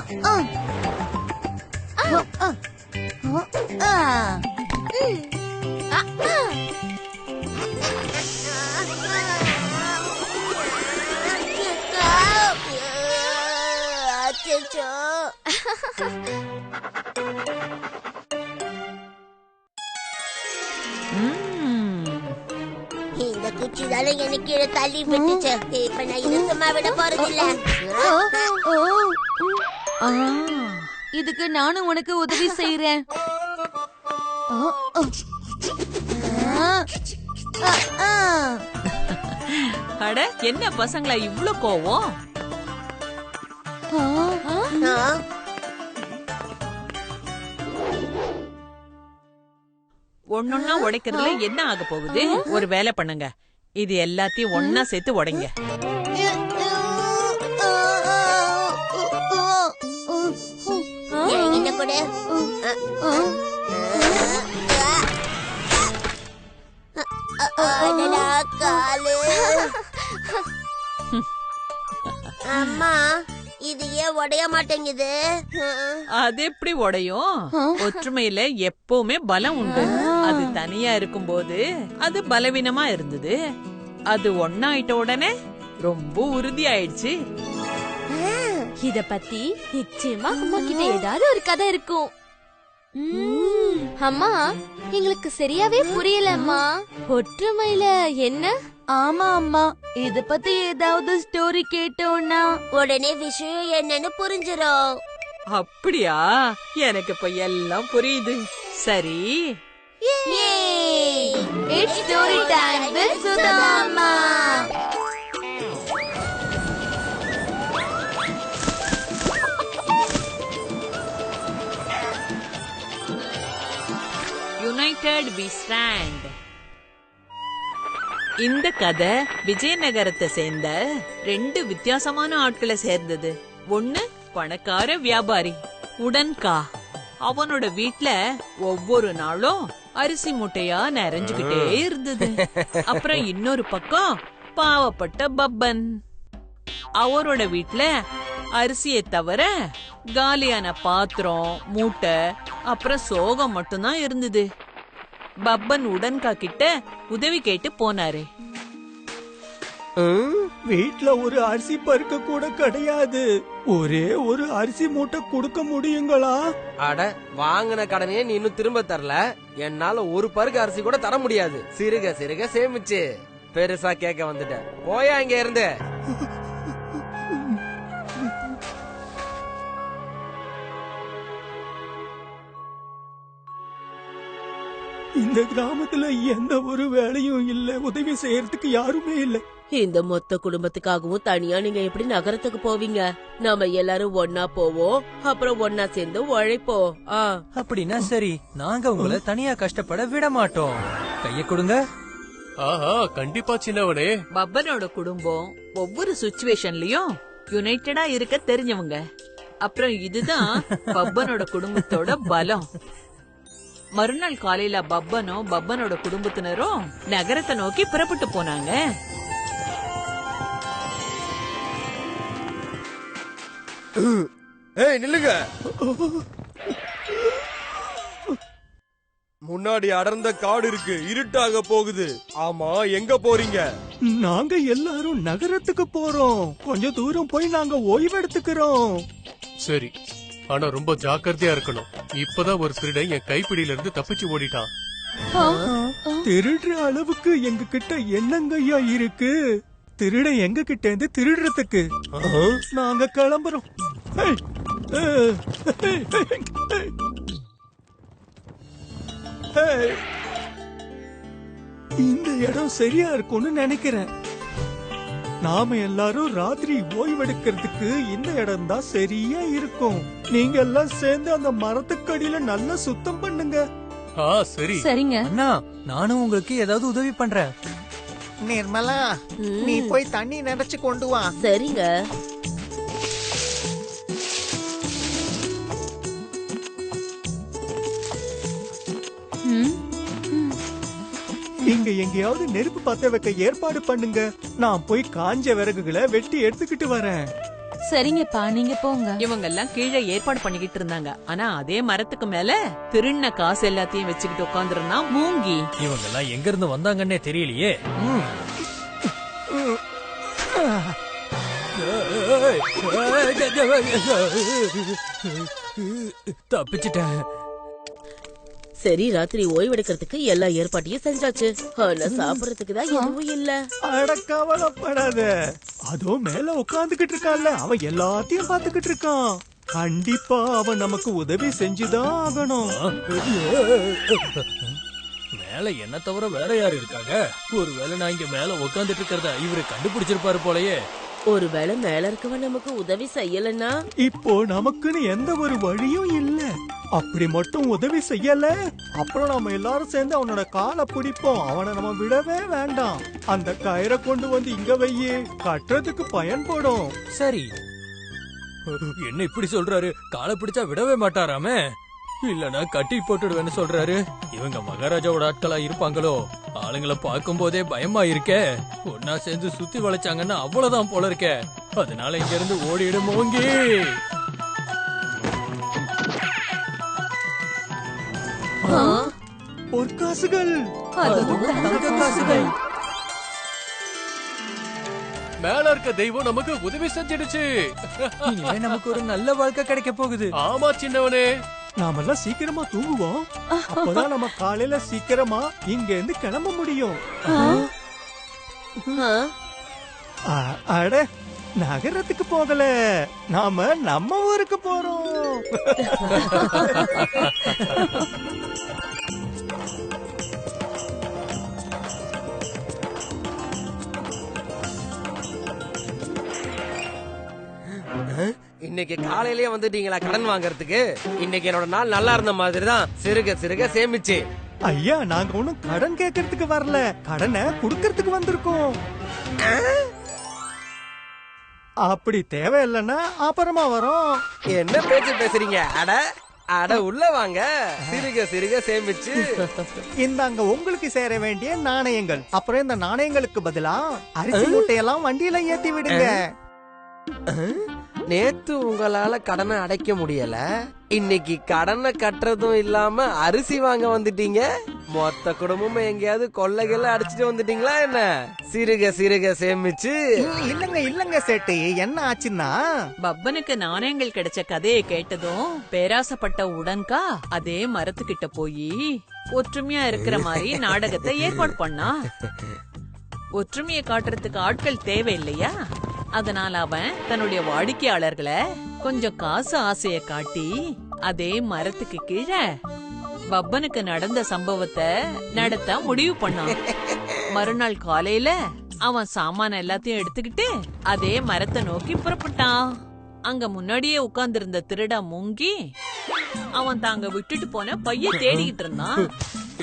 இந்த குச்சிதால எனக்கு கீழே தள்ளி விட்டுச்சு. இப்ப நான் இதை சும்மா விட போறதில்ல. இதுக்கு நானும் உனக்கு உதவி செய்யறேன். அட, என்ன பசங்களா இவ்ளோ கோவம்? ஒன்னொன்னா உடைக்கிறதுல என்ன ஆக போகுது? ஒரு வேலை பண்ணுங்க, இது எல்லாத்தையும் ஒன்னா சேர்த்து உடைங்க. என்ன கூட காலு. அம்மா, இது ஏன் உடைய மாட்டேங்குது? அது எப்படி உடையும்? ஒற்றுமையில எப்பவுமே பலம் உண்டு. அது தனியா இருக்கும்போது அது பலவீனமா இருந்தது. அது ஒன்னாயிட்ட உடனே ரொம்ப உறுதி ஆயிடுச்சு. இத பத்தி நிச்சயமா அம்மா கிட்ட ஏதாவது ஒரு கதை இருக்கும். அம்மா, எங்களுக்கு சரியாவே புரியல அம்மா. ஒற்றுமையில என்ன? ஆமா அம்மா, இத பத்தி ஏதாவது ஸ்டோரி கேட்டோம்னா உடனே விஷயம் என்னன்னு புரிஞ்சிரும். அப்படியா? எனக்கு இப்ப எல்லாம் புரியுது. சரி, It's story time with Sudha அம்மா. United we stand. இந்த கதை விஜயநகரத்தை சேர்ந்த 2 வித்தியாசமான ஆட்களை சேர்ந்தது. ஒண்ணு பணக்கார வியாபாரி உடன்கா. அவனோட வீட்ல ஒவ்வொரு நாளும் அரிசி மூட்டையா நிறைஞ்சுகிட்டே இருந்தது. அப்புறம் இன்னொரு பக்கம் பாவப்பட்ட பப்பன். அவரோட வீட்ல அரிசியை தவிர காலியான பாத்திரம், மூட்டை, அப்புறம் சோகம் மட்டும்தான் இருந்தது. பப்பன் உடன்கா கிட்ட உதவி கேட்டு போனாரு. வீட்ல ஒரு அரிசி பருக்க கூட கிடையாது. ஒரே ஒரு அரிசி மூட்டை கொடுக்க முடியுங்களா? அட, வாங்கின கடனையே நீ இன்னும் திரும்ப தரல. என்னால ஒரு பருக்கு அரிசி கூட தர முடியாது. சிறுக சிறுக சேமிச்சு பெருசா கேட்க வந்துட்ட. போயா இங்க இருந்து. இந்த கிராமத்துல எந்த ஒரு வேலையும் இல்ல, உதவி செய்யறதுக்கு யாருமே இல்ல. இந்த மொத்த குடும்பத்துக்காகவும் தனியா நீங்க எப்படி நகரத்துக்கு போவீங்க? நாம எல்லாரும் ஒன்னா போவோம், அப்புறம் ஒன்னா சேர்ந்து உழைப்போம். அப்படின்னா சரி, நாங்க உங்களை தனியா கஷ்டப்பட விட மாட்டோம். கைய கொடுங்க. ஆஹா, கண்டிப்பா சின்னவனே. பப்பனோட குடும்பம் ஒவ்வொரு சிச்சுவேஷன்லயும் யுனைடெடா இருக்க தெரிஞ்சவங்க. அப்புறம் இதுதான் பப்பனோட குடும்பத்தோட பலம். மறுநாள் காலையில பப்பனும் பப்பனோட குடும்பத்தினரும் நகரத்தை நோக்கி புறப்பட்டு போனாங்க. ஏய், நில்லுங்க. முன்னாடி அடர்ந்த காடு இருக்கு, இருட்டாக போகுது. ஆமா, எங்க போறீங்க? நாங்க எல்லாரும் நகரத்துக்கு போறோம். கொஞ்ச தூரம் போய் நாங்க ஓய்வெடுத்துக்கிறோம். சரி, ஆனா ரொம்ப ஜாக்கிரதையா இருக்கணும். இப்பதான் ஒரு திருடன் என் கைப்பிடியில இருந்து தப்பிச்சு ஓடிட்டான். திருடுற அளவுக்கு எங்க கிட்ட என்னங்கய்யா இருக்கு? திருட எங்க கிட்ட இருந்து திருடுறதுக்கு நாங்க கிளம்புறோம். இந்த இடம் சரியா இருக்கும்னு நினைக்கிறேன். நாம எல்லாரும் ராத்திரி ஓய்வெடுக்கிறதுக்கு இந்த இடம் தான் சரியா இருக்கும். நீங்க எல்லாம் சேர்ந்து அந்த மரத்துக்கடியில நல்லா சுத்தம் பண்ணுங்க. சரி சரிங்க அண்ணா, நானும் உங்களுக்கு ஏதாவது உதவி பண்றேன். நிர்மலா, நீ போய் தண்ணி நினைச்சு கொண்டு வா. சரிங்க. இங்க எங்கேயாவது நெருப்பு பத்த வைக்க ஏற்பாடு பண்ணுங்க. நான் போய் காஞ்ச விறகுகளை வெட்டி எடுத்துக்கிட்டு வரேன். சரிங்கப்பா நீங்க போங்க. இவங்க எல்லாம் கீழே ஏற்பாடு பண்ணிக்கிட்டு இருந்தாங்க. ஆனா அதே மரத்துக்கு மேல திருண்ண காசு எல்லாத்தையும் வச்சுக்கிட்டு உட்காந்துருந்தான் மூங்கி. இவங்க எல்லாம் எங்க இருந்து வந்தாங்கன்னே தெரியலையே. தப்பிச்சிட்டேன். சரி, ராத்திரி ஓய்வெடுக்கிறதுக்கு எல்லா ஏற்பாட்டையும் செஞ்சாச்சு. ஆனா சாப்பிடறதுக்கு தான் எதுவும் இல்ல. அட கவலைப்படாத, அதோ மேல உட்காந்துக்கிட்டு இருக்கான்ல, அவன் எல்லாத்தையும் பாத்துக்கிட்டு இருக்கான். கண்டிப்பா அவன் நமக்கு உதவி செஞ்சுதான் ஆகணும். மேல என்ன தவிர வேற யாரு இருக்காங்க? ஒருவேளை நான் இங்க மேல உட்காந்துட்டு இருக்கிறத இவரு கண்டுபிடிச்சிருப்பாரு போலயே. ஒருவேளை மேல இருக்கவன் நமக்கு உதவி செய்யலன்னா? இப்போ நமக்குன்னு எந்த ஒரு வழியும் இல்ல. அப்படி மட்டும் உதவி செய்யல, அப்புறம் நம்ம எல்லாரும் சேர்ந்து அவனோட காலை பிடிப்போம். அவனை நம்ம விடவே வேண்டாம். அந்த கயிறை கொண்டு வந்து இங்க வையே, கட்டுறதுக்கு பயன்படும். சரி, என்ன இப்படி சொல்றாரு? காலை பிடிச்சா விடவே மாட்டாராமே. இல்லனா கட்டி போட்டுடுவேன்னு சொல்றாரு. இவங்க மகாராஜாவோட ஆட்களா இருப்பாங்களோ? ஆளுங்களை பார்க்கும் போதே பயமா இருக்கே. ஒன்னா சேர்ந்து சுத்தி வளைச்சாங்கன்னா அவ்வளவுதான் போல இருக்கே. அதனால இங்க இருந்து ஓடிடு மோங்கி. பொற்காசுகள், காசுகள். மேல இருக்க தெய்வம் நமக்கு உதவி செஞ்சிடுச்சு. இனிமே நமக்கு ஒரு நல்ல வாழ்க்கை கிடைக்க போகுது. ஆமா சின்னவனே, நாமெல்லாம் சீக்கிரமா தூங்குவோம். அப்பதான் நம்ம காலையில சீக்கிரமா இங்க இருந்து கிளம்ப முடியும். அட, நகரத்துக்கு போகல, நாம நம்ம ஊருக்கு போறோம். இன்னைக்கு காலையிலேயே வந்துட்டீங்களா கடன் வாங்கறதுக்கு? இன்னைக்கு என்னோட நாள் நல்லா இருந்த மாதிரி தான். சிறுக சிறுக சேமிச்சு. ஐயா, நாங்க ஒண்ணும் கடன் கேட்கறதுக்கு வரல, கடனை குடுக்கறதுக்கு வந்திருக்கோம். அப்படி தேவையில்லைன்னா அப்புறமா வரோம். என்ன பேச்சு பேசுறீங்க? அட அட, உள்ள வாங்க. சிறுக சிறுக சேமிச்சு இந்தாங்க உங்களுக்கு சேர வேண்டிய நாணயங்கள். அப்புறம் இந்த நாணயங்களுக்கு பதிலா அரிசி மூட்டையெல்லாம் வண்டியில ஏத்தி விடுங்க. நேத்து உங்களால கடனை அடைக்க முடியல, இன்னைக்கு கடனை கட்டுறதும் இல்லாம அரிசி வாங்க வந்துட்டீங்க. மொத்த குடும்பமும் எங்கேயாவது கொள்ளைகளை அடிச்சுட்டு வந்துட்டீங்களா என்ன? சிறுக சிறுக சேமிச்சு. இல்லங்க சேட்டு, என்ன ஆச்சுன்னா பப்பனுக்கு நாணயங்கள் கிடைச்ச கதையை கேட்டதும் பேராசப்பட்ட உடன்கா அதே மரத்துக்கிட்ட போய் ஒற்றுமையா இருக்கிற மாதிரி நாடகத்தை ஏற்பாடு பண்ணா. ஒற்றுமையை காட்டுறதுக்கு ஆட்கள் தேவை இல்லையா? அதனால அவன் தன்னுடைய வாடிக்கையாளர்களை கொஞ்சம் காசு ஆசைய காட்டி அதே மரத்துக்கு கீழே பப்பனுக்கு நடந்த சம்பவத்தை நடத்த முடிவு பண்ணான். மறுநாள் காலையில அவன் சாமான எல்லாத்தையும் எடுத்துக்கிட்டு அதே மரத்தை நோக்கி புறப்பட்டான். அங்க முன்னாடியே உட்கார்ந்து இருந்த திருடா மூங்கி அவன் தாங்க விட்டுட்டு போன பைய தேடிக்கிட்டு இருந்தான்.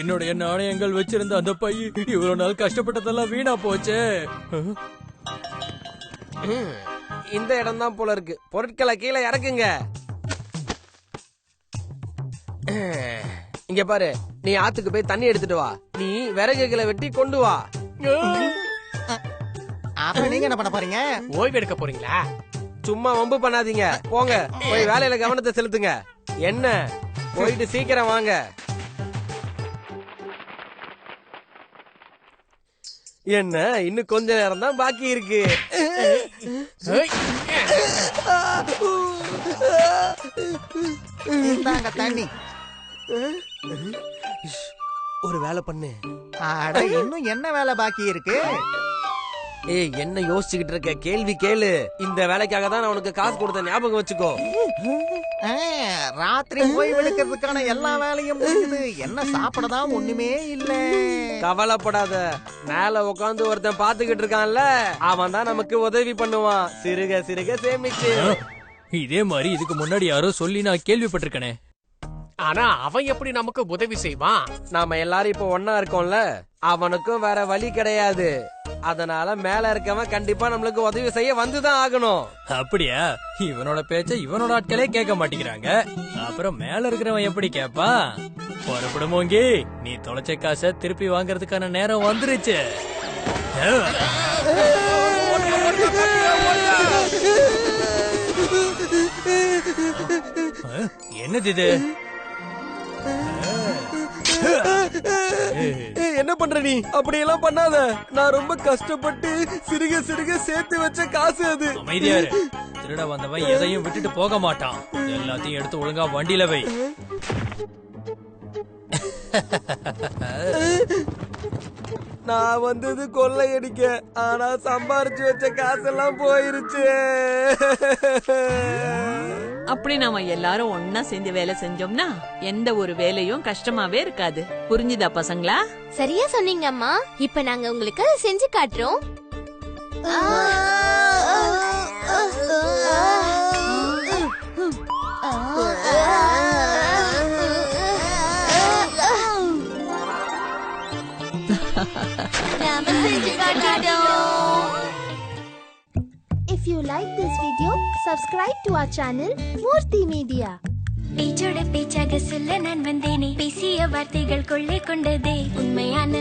என்னுடைய நாணயங்கள் வச்சிருந்த அந்த பை இவ்வளவு நாள் கஷ்டப்பட்டதெல்லாம் வீணா போச்சே. இந்த இடம் தான் போல இருக்கு. பொருட்களை கீழே இறக்குங்க. இங்க பாரு, நீ ஆத்துக்கு போய் தண்ணி எடுத்துட்டு வா. நீ விறகுகளை வெட்டி கொண்டு வா. அப்ப நீங்க என்ன பண்ண போறீங்க? ஓய்வு எடுக்க போறீங்களா? சும்மா வம்பு பண்ணாதீங்க, போங்க போய் வேலையில கவனத்தை செலுத்துங்க. என்ன, போயிட்டு சீக்கிரம் வாங்க. என்ன, இன்னும் கொஞ்ச நேரம் தான் பாக்கி இருக்கு. இந்தாங்க தண்ணி. ஒரு வேலை பண்ணு. அட, இன்னும் என்ன வேலை பாக்கி இருக்கு? ஏய், என்ன யோசிச்சுக்கிட்டு இருக்க? கேள்வி கேளு. இந்த வேலைக்காக தான் நான் உனக்கு காசு கொடுத்த, ஞாபகம் வச்சுக்கோ. ராத்திரி ஓய்வெடுக்கிறதுக்கான எல்லா வேலையும் முடியுது. என்ன சாப்பிடதான் ஒண்ணுமே இல்ல. கவலைப்படாத, மேல உட்காந்து ஒருத்தன் பாத்துக்கிட்டு இருக்கான்ல, அவன் தான் நமக்கு உதவி பண்ணுவான். சிறுக சிறுக சேமிச்சு. இதே மாதிரி இதுக்கு முன்னாடி யாரோ சொல்லி நான் கேள்விப்பட்டிருக்கனே. ஆனா அவன் எப்படி நமக்கு உதவி செய்வான்? நாம எல்லாரும் இப்ப ஒன்னா இருக்கோம்ல, அவனுக்கும் வேற வழி கிடையாது. அதனால மேல இருக்கவன் கண்டிப்பா நம்மளுக்கு உதவி செய்ய வந்துதான் ஆகணும். அப்படியா? இவனோட பேச்ச இவனோட ஆட்களே கேட்க மாட்டேங்கிறாங்க. அப்புறம் மேல இருக்கிறவன் எப்படி கேப்பா? புறப்படுமோங்கி, நீ தொலைச்ச காசை திருப்பி வாங்கறதுக்கான நேரம் வந்துருச்சு. என்னது இது? என்ன பண்ற நீ? அப்படியெல்லாம் பண்ணாத. நான் ரொம்ப கஷ்டப்பட்டு சிறுக சிறுக சேர்த்து வச்ச காசு அது. அமைதியா இரு. திருட வந்தவன் எதையும் விட்டுட்டு போக மாட்டான். எல்லாத்தையும் எடுத்து ஒழுங்கா வண்டியில வை. நான் வந்தது கொள்ளையடிக்க, ஆனா சம்பாரிச்சு வச்ச காசெல்லாம் போயிருச்சு. அப்படி நாம எல்லாரும் ஒன்னா சேர்ந்து வேலை செஞ்சோம்னா எந்த ஒரு வேலையும் கஷ்டமாவே இருக்காது. புரிஞ்சுதா பசங்களா? சரியா சொன்னீங்க அம்மா. இப்ப நாங்க உங்களுக்கு அதை செஞ்சு காட்டுறோம். If you like this video, subscribe to our channel Murthy Media. பேச்சோட பேச்சாக சொல்ல நான் வந்தேனே, பேசிய வார்த்தைகள் கொள்ளை கொண்டதே, உண்மையான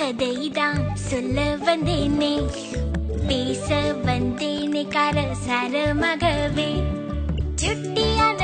கதைதான் சொல்ல வந்தேனே, பேச வந்தேனே காரசாரமாகவே, சுட்டியான